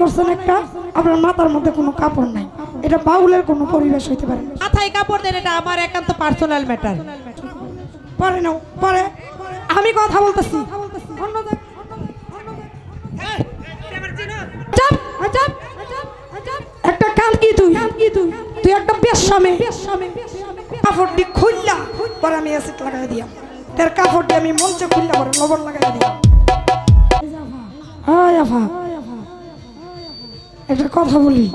করছেন একটা, আপনার মাথার মধ্যে কোনো কাপড় নাই, এটা বাউলের কোনো পরিবেশ হইতে পারে না। মাথায় কাপড় দেন, এটা আমার একান্ত পার্সোনাল ম্যাটার। পরে নাও, পরে আমি কথা বলতেছি। একটা কান কি তুই তুই একটা বেশ্যামে, কাপড় দি খুললা পরে আমি অ্যাসিড লাগাই দিয়াম, তার কাপড় দিয়ে আমি মঞ্চে খুললা পরে লবণ লাগাই দিয়াম। হাই আফা, একটা কথা বলি।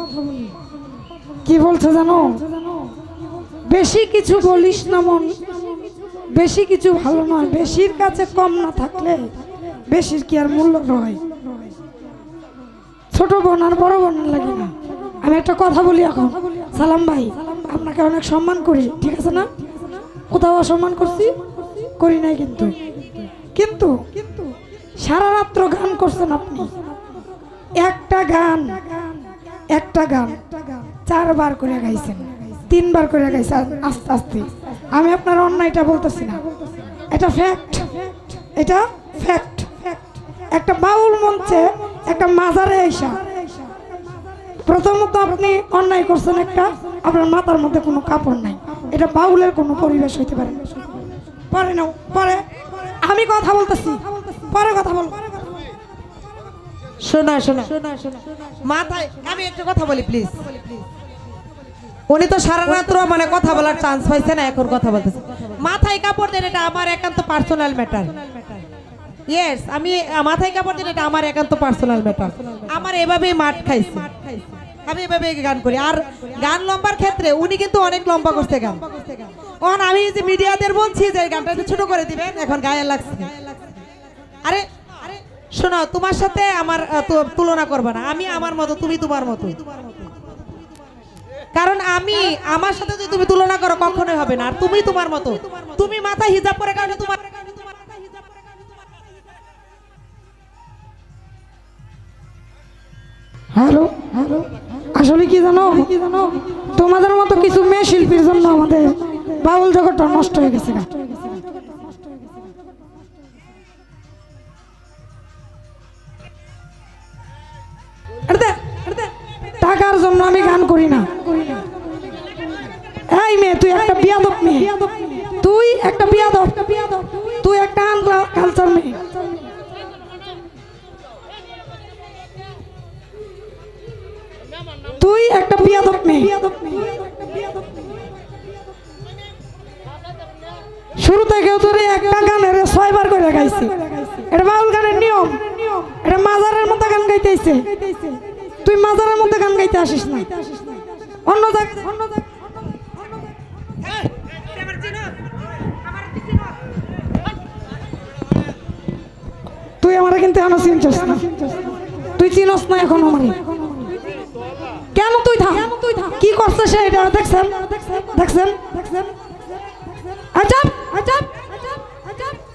কি বলছে জানো? বেশি কিছু বলিস না মন, বেশি কিছু ভালো নয়, বেশির কাছে কম না থাকলে বেশির কি আর মূল্য রয়? ছোট বোন আর বড় বোনের লাগে না। আমি একটা কথা বলি এখন, সালাম ভাই আপনাকে অনেক সম্মান করি, ঠিক আছে না? কোথাও অসম্মান করছি? করি নাই। কিন্তু কিন্তু সারা রাত্র গান করছেন আপনি, একটা গান 4 বার করে গাইছেন, 3 বার করে গাইছেন আস্তে আস্তে। আমি আপনার অন্যায়টা বলতেছি না, এটা ফ্যাক্ট, এটা ফ্যাক্ট। একটা বাউল মঞ্চে একটা মাজারে আইসা প্রথমত আপনি অন্যায় করছেন একটা, আপনার মাথার মধ্যে কোনো কাপড় নাই, এটা বাউলের কোনো পরিবেশ হইতে পারে না। পরে নাও, পরে আমি কথা বলতেছি, পরে কথা বল। শোনা মাথায়, আমি একটা কথা বলি প্লিজ। উনি তো সারা রাত্র মানে কথা বলার চান্স পাইছে না, এখন কথা বলতেছে। মাথায় কাপড় দেন, এটা আমার একান্ত পার্সোনাল ম্যাটার। ইয়েস, আমি মাথায় কাপড় দেন, এটা আমার একান্ত পার্সোনাল ম্যাটার। আমার এভাবেই মাঠ খাইছে, আমি এভাবে গান করি। আর গান লম্বার ক্ষেত্রে উনি কিন্তু অনেক লম্বা করছে গান। এখন আমি যে মিডিয়াদের বলছি যে গানটা একটু ছোট করে দিবেন, এখন গায়ে লাগছে। আরে শোনো, তোমার সাথে আমার তুলনা করবে না, আমি আমার মতো, তুমি তোমার মতো। কারণ আমি আমার সাথে যদি তুমি তুলনা করো কখনোই হবে না। আর তুমি তোমার মতো, তুমি মাথায় হিজাব পরে কারণে তোমার। হ্যালো, আসলে কি জানো, তোমাদের মতো কিছু মেয়ে শিল্পীর জন্য আমাদের বাউল জগৎটা নষ্ট হয়ে গেছে। টাকার জন্য আমি গান করি না। এই মেয়ে, তুই একটা বিয়াদব মেয়ে, তুই একটা বিয়াদব, তুই একটা কালচার মেয়ে। তুই একটা বিয়াদব মেয়ে। শুরু থেকে তোর একটা গানের 6 বার করে গাইছি, এটা বাউল গানের নিয়ম, এটা মাজারের মতো গান গাইতেছে। তুই মাজারের মধ্যে গান গাইতে আসিস না, অন্য জায়গায়। তুই আমার কিন্তু এখনো চিনছস না, তুই চিনস না এখন আমারে। কেন তুই থাক, কি করছে সে, এটা দেখছেন?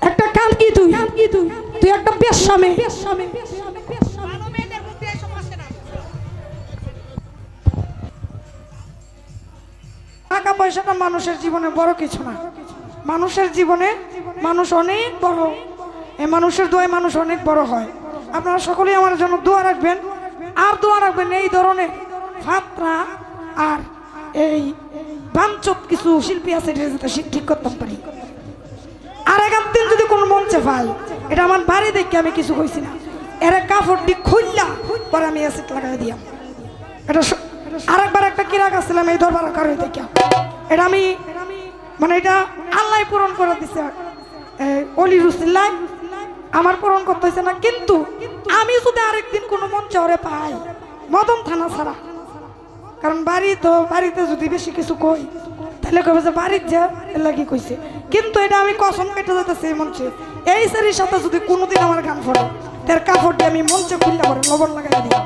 একটা কান কি তুই একটা বেশ্যামে। টাকা পয়সাটা মানুষের জীবনে বড় কিছু না, মানুষের জীবনে মানুষ অনেক বড়, এই মানুষের দোয়ায় মানুষ অনেক বড় হয়। আপনারা সকলেই আমার জন্য দোয়া রাখবেন, আর দোয়া রাখবেন এই ধরনের ফাতরা আর এই বাঞ্চত কিছু শিল্পী আছে যাতে ঠিক করতাম পারি। আর একদিন যদি কোনো মঞ্চে পাই, এটা আমার বাড়ি দেখে আমি কিছু কইছি না, এর কাপড় দি খুললা পরে আমি অ্যাসিড লাগাই দিয়াম। এটা আরেকবার একটা কিরা গাছিলাম এই দরবার কারণে দেখে, এটা আমি মানে এটা আল্লাহ পূরণ করে দিছে, অলি রুসিল্লাহ আমার পূরণ করতে হয়েছে না। কিন্তু আমি যদি আরেকদিন কোনো মঞ্চে ওরে পাই, মদন থানা ছাড়া, কারণ বাড়িতে যদি বেশি কিছু কই তাহলে কবে যে বাড়ির যা লাগি কইছে। কিন্তু এটা আমি কসম কেটে যেতেছি এই মঞ্চে, এই সারির সাথে যদি কোনোদিন আমার গান পড়ে, তার কাপড় দিয়ে আমি মঞ্চে খুললে পরে লবণ লাগাই দিই।